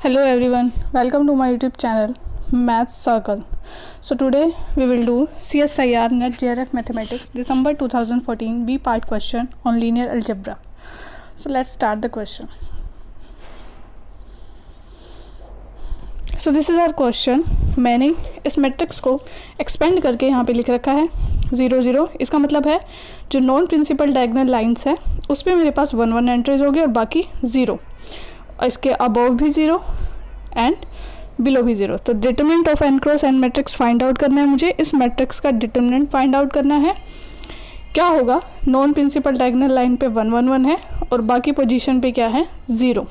Hello everyone, welcome to my YouTube channel Maths Circle. So today we will do CSIR NET JRF Mathematics December 2014 B part question on linear algebra. So let's start the question. So this is our question. मैंने इस matrix को expand करके यहाँ पे लिख रखा है 0 0. इसका मतलब है जो नॉन प्रिंसिपल डायगोनल लाइंस है उस पर मेरे पास 1 1 एंट्रीज होगी और बाकी 0. इसके अबव भी 0 एंड बिलो भी 0. तो determinant of n cross n matrix find out करना है मुझे. इस मैट्रिक्स का डिटरमिनेंट फाइंड आउट करना है. क्या होगा, नॉन प्रिंसिपल डायगोनल लाइन पे 1 1 1 है और बाकी पोजीशन पे क्या है 0.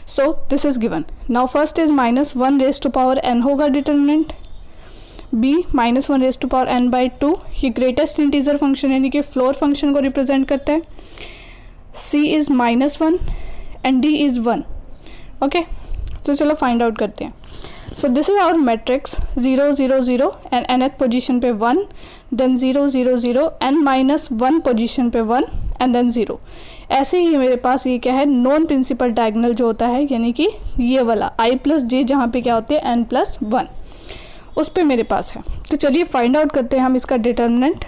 So this is given. Now first is -1 raise to power n होगा डिटरमिनेंट. b -1 raise to power n by 2 ये ग्रेटेस्ट इंटीजर फंक्शन यानी कि फ्लोर फंक्शन को रिप्रेजेंट करता है. c is -1 and d is 1. Okay, तो चलो फाइंड आउट करते हैं. So this is our matrix 0 0 0 and nth position पे 1, देन 0 0 0 एंड -1 पोजीशन पे 1 एंड देन 0. ऐसे ही मेरे पास ये क्या है, नॉन प्रिंसिपल डायगोनल जो होता है यानी कि ये वाला i प्लस जे जहाँ पे क्या होते हैं n प्लस 1 उस पे मेरे पास है. तो चलिए फाइंड आउट करते हैं हम इसका determinant.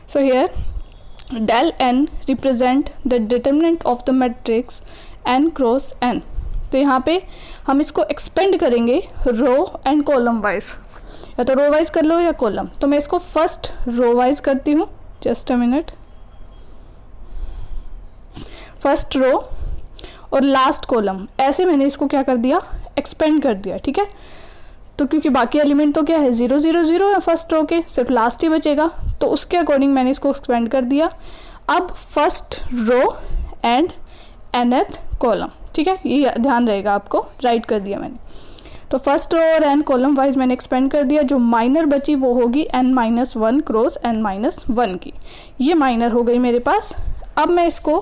So here del n represent the determinant of the matrix n cross n. तो यहाँ पे हम इसको एक्सपेंड करेंगे रो एंड कॉलम वाइज, या तो रो वाइज कर लो या कॉलम. तो मैं इसको फर्स्ट रो वाइज करती हूँ. Just a minute. First row और लास्ट कॉलम ऐसे मैंने इसको क्या कर दिया, एक्सपेंड कर दिया. ठीक है, तो क्योंकि बाकी एलिमेंट तो क्या है 0 0 0 है फर्स्ट रो के, सिर्फ लास्ट ही बचेगा, तो उसके अकॉर्डिंग मैंने इसको एक्सपेंड कर दिया. अब first row and nth column. ठीक है, ये ध्यान रहेगा आपको, राइट कर दिया मैंने. तो फर्स्ट रो और n कॉलम वाइज मैंने एक्सपेंड कर दिया. जो माइनर बची वो होगी n-1 क्रॉस n-1 की. ये माइनर हो गई मेरे पास. अब मैं इसको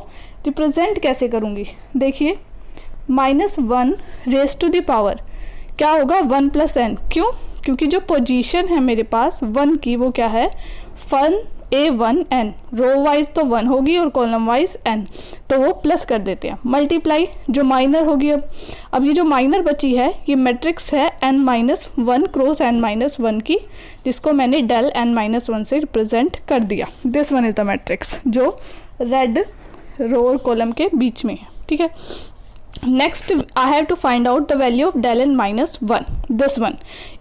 रिप्रेजेंट कैसे करूँगी, देखिए -1 रेज टू द पावर क्या होगा 1 प्लस n. क्यों? क्योंकि जो पोजीशन है मेरे पास 1 की वो क्या है, फन a1n. रो वाइज तो 1 होगी और कॉलम वाइज n, तो वो प्लस कर देते हैं. मल्टीप्लाई जो माइनर होगी. अब ये जो माइनर बची है ये मैट्रिक्स है n-1 क्रॉस n-1 की, जिसको मैंने डेल n-1 से रिप्रेजेंट कर दिया. This one is the matrix जो रेड रो और कॉलम के बीच में है. ठीक है, next I have to find out the value of del n-1, this one.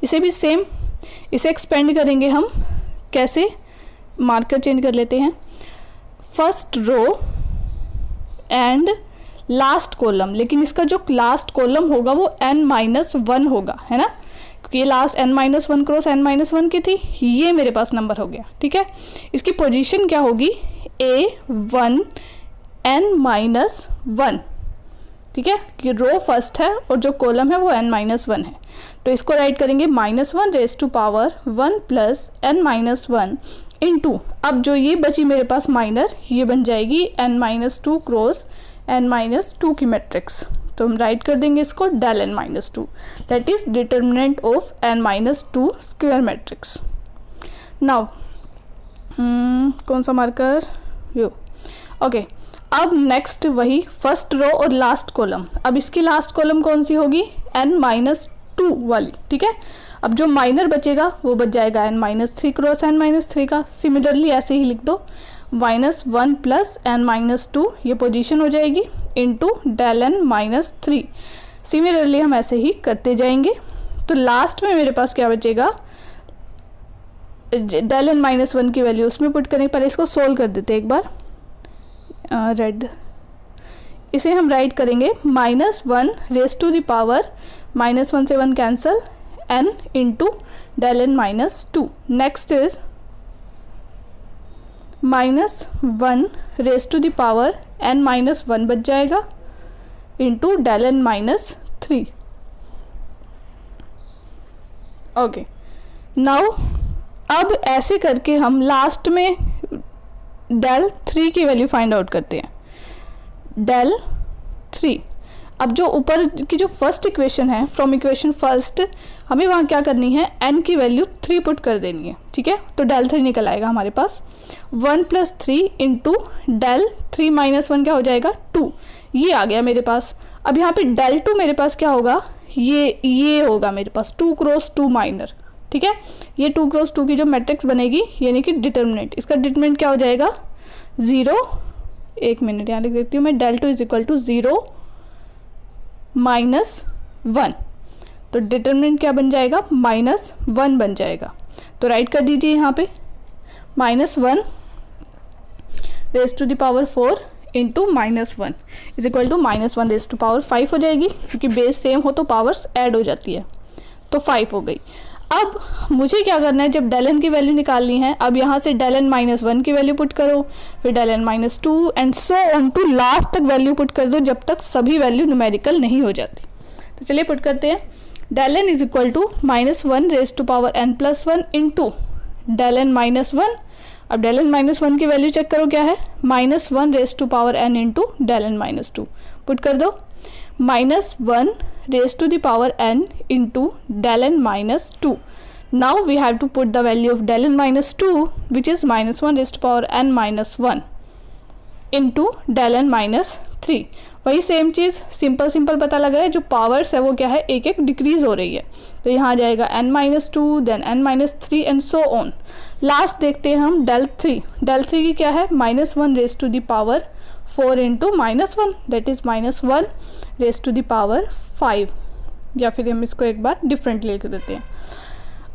इसे भी सेम, इसे एक्सपेंड करेंगे हम. कैसे, मार्कर चेंज कर लेते हैं. First row and last column, लेकिन इसका जो लास्ट कॉलम होगा वो n-1 होगा, है ना, क्योंकि ये लास्ट n-1 क्रॉस n-1 की थी. ये मेरे पास नंबर हो गया. ठीक है, इसकी पोजीशन क्या होगी a1 n-1. ठीक है, कि रो फर्स्ट है और जो कॉलम है वो n-1 है. तो इसको राइट करेंगे -1 raise to power 1 plus n-1 into, अब जो ये बची मेरे पास माइनर, ये बन जाएगी n-2 क्रॉस n-2 की मैट्रिक्स. तो हम राइट कर देंगे इसको del n-2, that is determinant of n-2 square matrix. Now कौन सा मार्कर, यो. ओके, अब नेक्स्ट वही फर्स्ट रो और लास्ट कॉलम. अब इसकी लास्ट कॉलम कौन सी होगी, n-2 वाली. ठीक है, अब जो माइनर बचेगा वो बच जाएगा n-3 क्रॉस n-3 का. सिमिलरली ऐसे ही लिख दो -1 प्लस n-2, ये पोजीशन हो जाएगी, इंटू डेल n-3. सिमिलरली हम ऐसे ही करते जाएंगे. तो लास्ट में मेरे पास क्या बचेगा, डेल n-1 की वैल्यू उसमें पुट करेंगे. पहले इसको सोल्व कर देते एक बार. रेड, इसे हम राइट करेंगे -1 रेज टू द पावर -1 से 1 cancel n into del n-2. Next is -1 raise to the power n-1 बच जाएगा into del n-3. Okay, now अब ऐसे करके हम लास्ट में डेल 3 की वैल्यू फाइंड आउट करते हैं. डेल 3. अब जो ऊपर की जो फर्स्ट इक्वेशन है, फ्रॉम इक्वेशन फर्स्ट हमें वहाँ क्या करनी है, n की वैल्यू 3 पुट कर देनी है, ठीक है। तो डेल 3 निकल आएगा हमारे पास, 1 + 3 इंटू डेल 3 - 1 क्या हो जाएगा 2, ये आ गया मेरे पास। अब यहाँ पे डेल 2 मेरे पास क्या होगा, ये होगा मेरे पास 2 × 2 माइनर, ठीक है। ये 2 × 2 की जो मैट्रिक्स बनेगी यानी कि डिटर्मिनेंट, इसका डिटर्मिनेंट क्या हो जाएगा 0, 1 मिनट यहाँ लिख देती हूँ मैं, डेल 2 = 0 - 1, तो डिटर्मिनेंट क्या बन जाएगा -1 बन जाएगा। तो राइट कर दीजिए यहाँ पे -1 raised to the power 4 into -1 is equal to -1 raised to power 5 हो जाएगी, क्योंकि बेस सेम हो तो पावर्स ऐड हो जाती है, तो 5 हो गई। अब मुझे क्या करना है, जब डेल n की वैल्यू निकालनी है, अब यहाँ से डेल n - 1 की वैल्यू पुट करो, फिर del n - 2 and so on to last तक वैल्यू पुट कर दो जब तक सभी वैल्यू न्यूमेरिकल नहीं हो जाती। तो चलिए पुट करते हैं, del n is equal to -1 raised to power n + 1 into del n - 1। अब डेल n - 1 की वैल्यू चेक करो क्या है, -1 raised to power n into del n - 2 put कर दो, -1 raised to the power n into del n - 2. Now we have to put the value of del n - 2 which is -1 raised to power n - 1 into del n - 3। वही same चीज़, simple पता लग रहा है, जो powers है वो क्या है एक एक डिक्रीज हो रही है, तो यहाँ आ जाएगा n - 2 then n - 3 and so on. Last देखते हैं हम del 3 की क्या है, -1 raised to the power 4 into -1 that is -1 raised to the power 5, या फिर हम इसको एक बार डिफरेंट लिख देते हैं।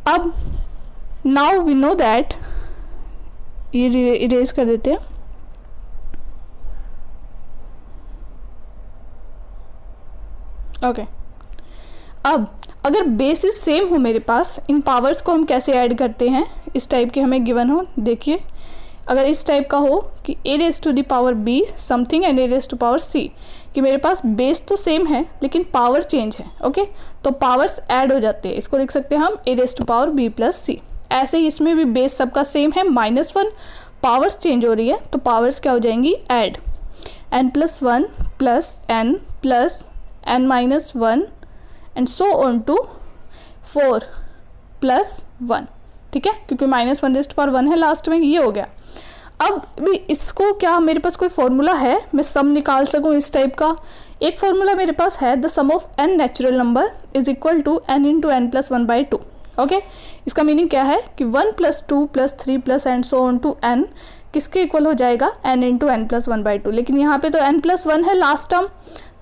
अब नाउ वी नो दैट, ये इरेज कर देते हैं, ओके। अब अगर बेसिस सेम हो मेरे पास, इन पावर्स को हम कैसे ऐड करते हैं, इस टाइप के हमें गिवन हो, देखिए अगर इस टाइप का हो कि a raised to the power b something and a raised to power c, कि मेरे पास बेस तो सेम है लेकिन पावर चेंज है, ओके, तो पावर्स ऐड हो जाते हैं, इसको लिख सकते हैं हम a raised to power b + c। ऐसे ही इसमें भी बेस सबका सेम है, -1, पावर्स चेंज हो रही है तो पावर्स क्या हो जाएंगी add, n + 1 + n + n - 1 and so on to 4 + 1, ठीक है, क्योंकि -1 raised to power 1 है लास्ट में, ये हो गया। अब भी इसको क्या मेरे पास कोई फॉर्मूला है मैं सम निकाल सकूं इस टाइप का, एक फॉर्मूला मेरे पास है, the sum of n natural number is equal to n into n + 1/2, okay. इसका मीनिंग क्या है कि 1 + 2 + 3 + and so on to n किसके इक्वल हो जाएगा n इंटू n + 1/2, लेकिन यहाँ पे तो n + 1 है लास्ट टर्म,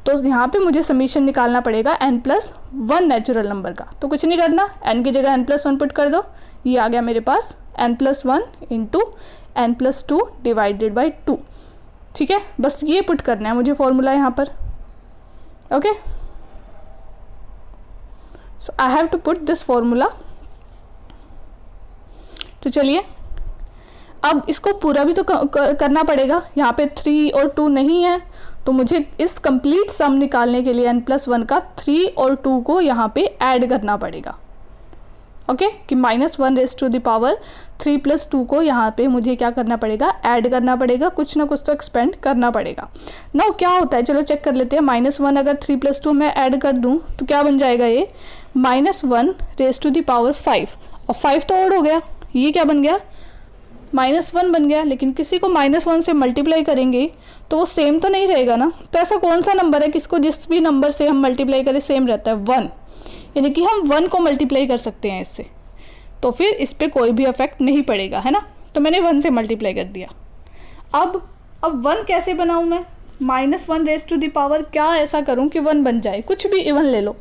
तो यहाँ पे मुझे समीशन निकालना पड़ेगा n + 1 नेचुरल नंबर का। तो कुछ नहीं करना, n की जगह n + 1 पुट कर दो, ये आ गया मेरे पास n + 1 इंटू n + 2 / 2, ठीक है। बस ये पुट करना है मुझे फॉर्मूला यहाँ पर, okay. So I have to put this formula. तो चलिए अब इसको पूरा भी तो करना पड़ेगा, यहाँ पे 3 और 2 नहीं है, तो मुझे इस कंप्लीट सम निकालने के लिए n + 1 का 3 और 2 को यहाँ पे ऐड करना पड़ेगा, ओके, कि -1 raised to the power 3 + 2 को यहाँ पे मुझे क्या करना पड़ेगा ऐड करना पड़ेगा, कुछ ना कुछ तो एक्सपेंड करना पड़ेगा। नाउ क्या होता है, चलो चेक कर लेते हैं, -1 अगर 3 + 2 में ऐड कर दूँ तो क्या बन जाएगा, ये -1 raised to the power 5, और 5 तो ऐड हो गया, ये क्या बन गया -1 बन गया, लेकिन किसी को -1 से मल्टीप्लाई करेंगे तो वो सेम तो नहीं रहेगा ना। तो ऐसा कौन सा नंबर है किसको जिस भी नंबर से हम मल्टीप्लाई करें सेम रहता है, 1, यानी कि हम 1 को मल्टीप्लाई कर सकते हैं इससे, तो फिर इस पर कोई भी इफेक्ट नहीं पड़ेगा, है ना। तो मैंने 1 से मल्टीप्लाई कर दिया। अब 1 कैसे बनाऊँ मैं, -1 raised to the power क्या ऐसा करूँ कि 1 बन जाए, कुछ भी इवन ले लो।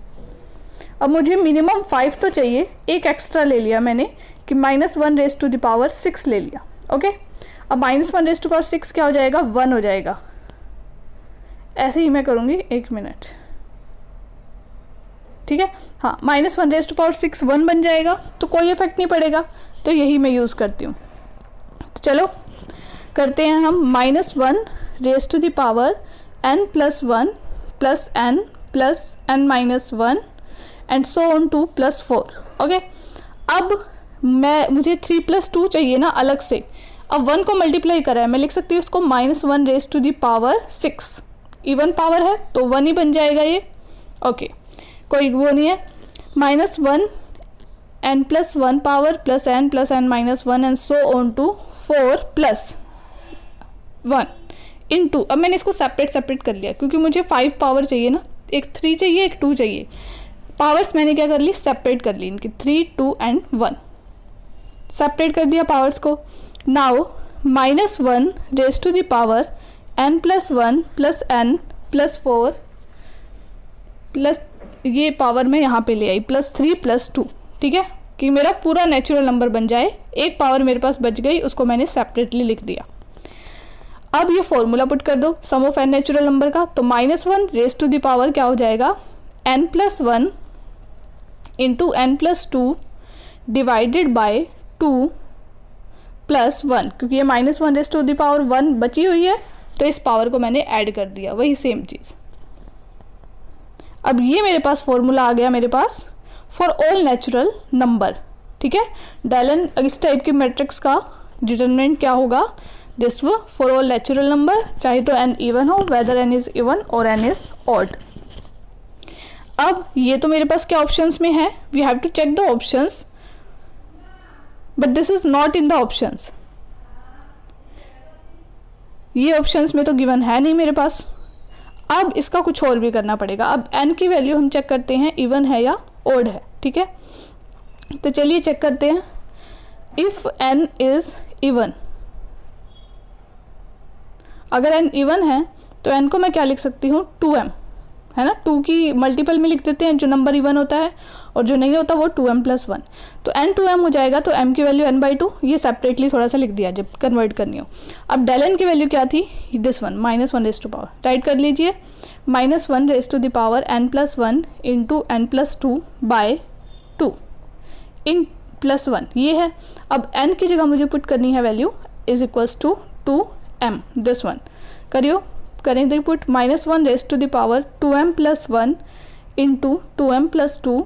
अब मुझे मिनिमम 5 तो चाहिए, एक एक्स्ट्रा ले लिया मैंने कि -1 raised to the power 6 ले लिया, ओके। अब -1 raised to power 6 क्या हो जाएगा 1 हो जाएगा, ऐसे ही मैं करूँगी, 1 मिनट, ठीक है। हाँ, -1 raised to power 6 1 बन जाएगा, तो कोई इफेक्ट नहीं पड़ेगा, तो यही मैं यूज़ करती हूँ। तो चलो करते हैं हम, -1 raised to the power n + 1 + n + n - 1 and so on to +4, okay. अब मुझे 3 + 2 चाहिए ना अलग से, अब 1 को मल्टीप्लाई करा है, मैं लिख सकती हूँ इसको -1 raised to the power 6, even power है तो 1 ही बन जाएगा ये, ओके, कोई वो नहीं है। -1 n+1 power plus n -1 and so on to 4 + 1 into, अब मैंने इसको सेपरेट कर लिया क्योंकि मुझे 5 पावर चाहिए ना, एक 3 चाहिए एक 2 चाहिए। पावर्स मैंने क्या कर ली, सेपरेट कर ली इनकी, 3, 2 एंड 1 सेपरेट कर दिया पावर्स को। Now -1 raise to the power n+1 + n + 4 plus ये पावर मैं यहाँ पे ले आई +3 + 2, ठीक है, कि मेरा पूरा नेचुरल नंबर बन जाए। एक पावर मेरे पास बच गई, उसको मैंने सेपरेटली लिख दिया। अब ये फॉर्मूला पुट कर दो सम ऑफ n नेचुरल नंबर का, तो -1 रेज़ टू द पावर क्या हो जाएगा, n+1 into n+2 divided by 2 + 1, क्योंकि ये -1 रेज़ टू द पावर 1 बची हुई है तो इस पावर को मैंने ऐड कर दिया, वही सेम चीज़। अब ये मेरे पास फॉर्मूला आ गया मेरे पास फॉर ऑल नेचुरल नंबर, ठीक है। डेलन इस टाइप की मैट्रिक्स का डिटरमिनेंट क्या होगा, this for all natural number, चाहे तो n इवन हो, वेदर n इज इवन और n इज ऑड। अब ये तो मेरे पास क्या ऑप्शंस में है, we have to check the options, but this is not in the options. ये ऑप्शंस में तो गिवन है नहीं मेरे पास। अब इसका कुछ और भी करना पड़ेगा। अब n की वैल्यू हम चेक करते हैं इवन है या ऑड है, ठीक है। तो चलिए चेक करते हैं। इफ n इज इवन, अगर n इवन है तो n को मैं क्या लिख सकती हूँ, 2m, है ना, 2 की मल्टीपल में लिख देते हैं जो नंबर इवन होता है, और जो नहीं होता वो 2m + 1, तो n 2m हो जाएगा। तो m की वैल्यू n/2, ये सेपरेटली थोड़ा सा लिख दिया जब कन्वर्ट करनी हो। अब डेल n की वैल्यू क्या थी, this one, -1 raise to power, write कर लीजिए, -1 raise to the power n+1 into n+2 by 2 in +1 ये है। अब n की जगह मुझे पुट करनी है value is equals to 2m, this one करियो, करें तो put -1 raise to the power 2m + 1 into 2m + 2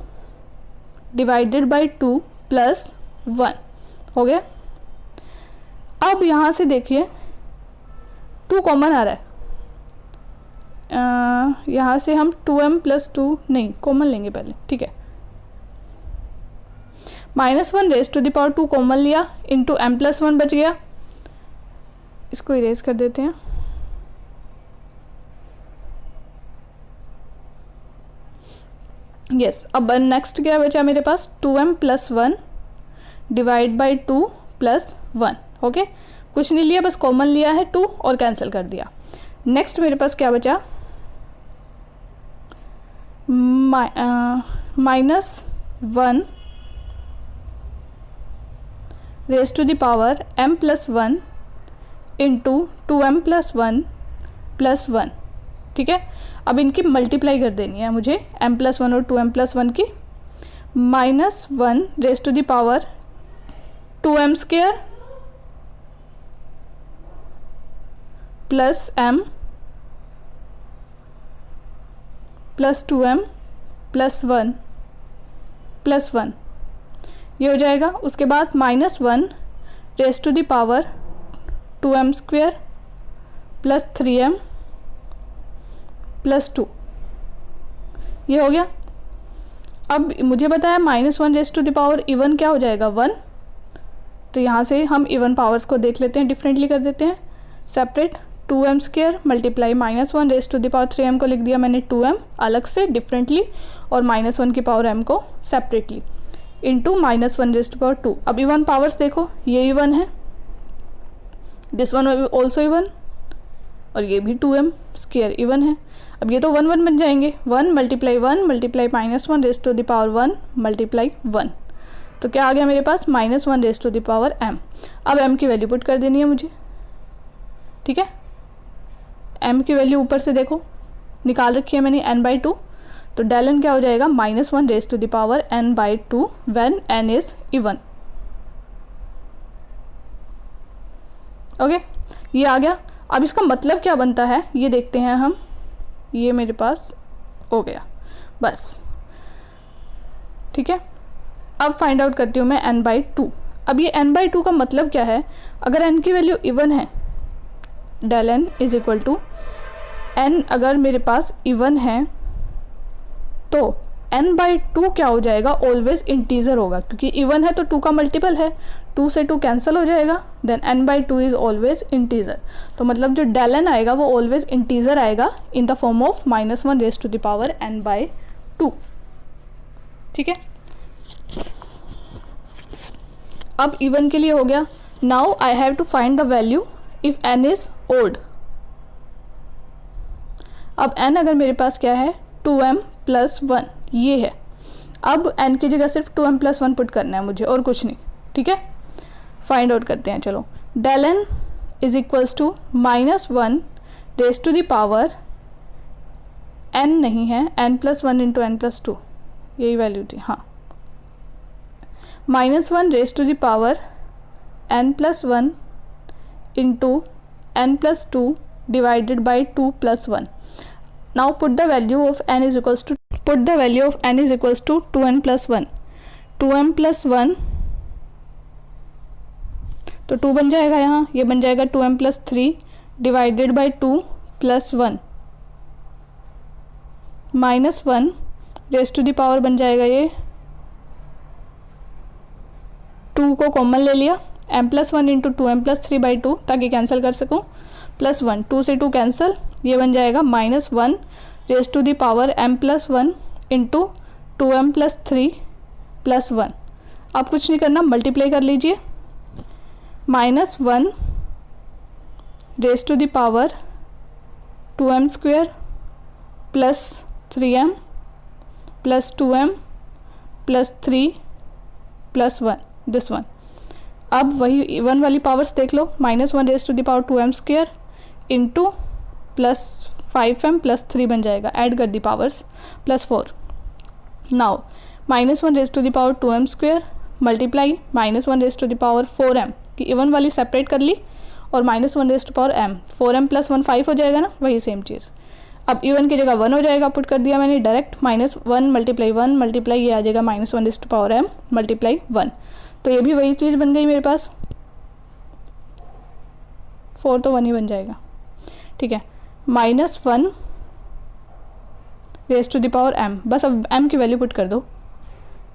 divided by 2 + 1 हो गया। अब यहाँ से देखिए 2 कॉमन आ रहा है, यहाँ से हम 2m + 2 नहीं कॉमन लेंगे पहले, ठीक है। -1 raise to the power 2 common लिया, इंटू m + 1 बच गया, इसको इरेज कर देते हैं। यस अब नेक्स्ट क्या बचा मेरे पास, 2m + 1 डिवाइड बाई 2 + 1, ओके, कुछ नहीं लिया, बस कॉमन लिया है 2 और कैंसिल कर दिया। नेक्स्ट मेरे पास क्या बचा, -1 raise to the power m + 1 into 2m + 1 + 1, ठीक है। अब इनकी मल्टीप्लाई कर देनी है मुझे, m + 1 और 2m + 1 की, -1 raise to the power 2m² plus m plus 2m + 1 + 1 ये हो जाएगा। उसके बाद -1 raise to the power 2m² plus 3m + 2 ये हो गया। अब मुझे बताया -1 raise to the power even क्या हो जाएगा, 1, तो यहाँ से हम इवन पावर्स को देख लेते हैं, डिफरेंटली कर देते हैं, separate 2m² multiply -1 raise to the power 3m को लिख दिया मैंने 2m अलग से डिफरेंटली, और -1 की पावर m को separately, into -1 raise to power 2। अब इवन पावर्स देखो, ये इवन है, दिस वन ऑल्सो इवन, और ये भी 2m² इवन है। अब ये तो 1 1 बन जाएंगे, 1 multiply -1 raise to the power 1 multiply 1, तो क्या आ गया मेरे पास, -1 raise to the power m। अब m की वैल्यू पुट कर देनी है मुझे, ठीक है। m की वैल्यू ऊपर से देखो निकाल रखी है मैंने n/2, तो डेल n क्या हो जाएगा, -1 raise to the power n/2 when n is even, okay, ये आ गया। अब इसका मतलब क्या बनता है ये देखते हैं हम, ये मेरे पास हो गया बस, ठीक है। अब फाइंड आउट करती हूँ मैं n/2। अब ये n/2 का मतलब क्या है, अगर n की वैल्यू इवन है, del n is equal to n, अगर मेरे पास इवन है तो n/2 क्या हो जाएगा, ऑलवेज इंटीजर होगा, क्योंकि इवन है तो 2 का मल्टीपल है, 2 से 2 कैंसिल हो जाएगा, then n/2 is always integer. तो मतलब जो डेल n आएगा वो ऑलवेज इंटीजर आएगा in the form of -1 n/2। ठीक है, अब इवन के लिए हो गया। Now I have to find the value if n is odd. अब n अगर मेरे पास क्या है 2m + 1 ये है, अब n की जगह सिर्फ 2m + 1 पुट करना है मुझे और कुछ नहीं। ठीक है, फाइंड आउट करते हैं। चलो, del n is equals to -1 raise to the power n नहीं है, n + 1 × n + 2 यही वैल्यू थी, हाँ, -1 raise to the power n + 1 × n + 2 divided by 2 + 1. Now put the value of n is equals to 2n + 1. 2m + 1 तो 2 बन जाएगा, यहाँ ये बन जाएगा 2m + 3 divided by 2 + 1 -1 raise to the power बन जाएगा, ये 2 को कॉमन ले लिया, m + 1 × 2m + 3/2 ताकि कैंसिल कर सकूँ, +1 2 से 2 कैंसिल, ये बन जाएगा -1 raise to the power m + 1 × 2m + 3 + 1। अब कुछ नहीं करना, मल्टीप्लाई कर लीजिए, -1 raise to the power 2m² + 3m + 2m + 3 + 1 this one. अब वही इवन वाली पावर्स देख लो, -1 raise to the power 2m² × +5m + 3 बन जाएगा, ऐड कर दी powers +4। Now -1 raise to the power 2m² multiply -1 raise to the power 4m की इवन वाली सेपरेट कर ली, और -1 raise to power m, 4m + 1 5 हो जाएगा ना, वही सेम चीज़। अब इवन की जगह 1 हो जाएगा, पुट कर दिया मैंने डायरेक्ट, -1 × 1 मल्टीप्लाई ये आ जाएगा -1 raise to power m multiply 1। तो ये भी वही चीज़ बन गई मेरे पास, 4 तो 1 ही बन जाएगा। ठीक है, -1 raise to the power m, बस अब m की वैल्यू पुट कर दो।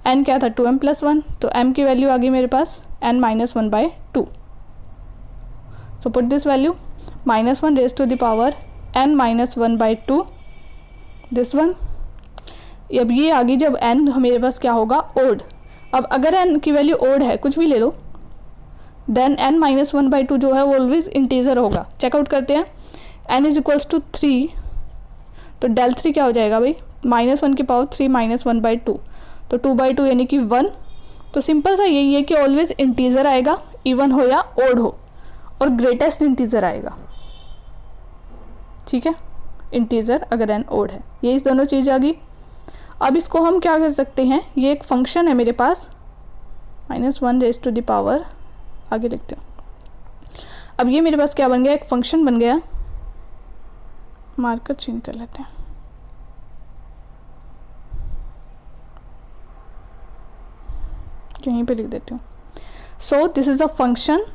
n क्या था 2m + 1, तो m की वैल्यू आ गई मेरे पास n - 1/2। So put this value, -1 raise to the power n - 1/2 this one. अब ये आ गई जब n मेरे पास क्या होगा ओड। अब अगर n की वैल्यू ओड है, कुछ भी ले लो, देन n - 1/2 जो है वो ऑलवेज इंटीजर होगा। चेकआउट करते हैं, n इज इक्वल्स टू 3, तो डेल 3 क्या हो जाएगा भाई, -1 की पावर 3 - 1/2, तो 2/2 यानी कि 1। तो सिंपल सा यही है कि ऑलवेज इंटीजर आएगा, इवन हो या ओड हो, और ग्रेटेस्ट इंटीजर आएगा। ठीक है, इंटीजर अगर n ओड है, ये इस दोनों चीज़ आ गई। अब इसको हम क्या कर सकते हैं, ये एक फंक्शन है मेरे पास, -1 रेज टू द पावर, आगे लिखते हैं। अब ये मेरे पास क्या बन गया, एक फंक्शन बन गया, मार्कर चेंज कर लेते हैं, यहीं पे लिख देती हूँ। So this is a function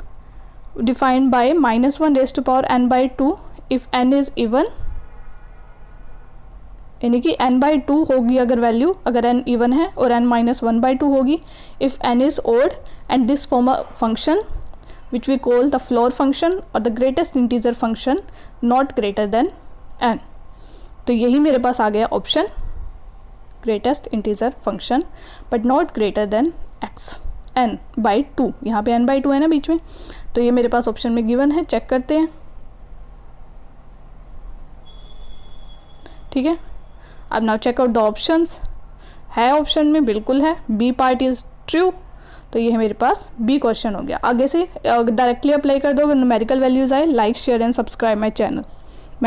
defined by -1 raise to power n/2 if n is even, यानी कि n/2 होगी अगर वैल्यू, अगर n इवन है, और n - 1/2 होगी if n is odd, and this form a function which we call the floor function और the greatest integer function not greater than n। तो यही मेरे पास आ गया option, greatest integer function but not greater than x n/2, यहाँ पे n/2 है ना बीच में, तो ये मेरे पास ऑप्शन में गिवन है। चेक करते हैं, ठीक है। अब now check out the options, है ऑप्शन में, बिल्कुल है, बी पार्ट इज ट्रू, तो ये है मेरे पास बी क्वेश्चन हो गया। आगे से डायरेक्टली अप्लाई कर दो, अगर न्यूमेरिकल वैल्यूज आए। Like share and subscribe my channel.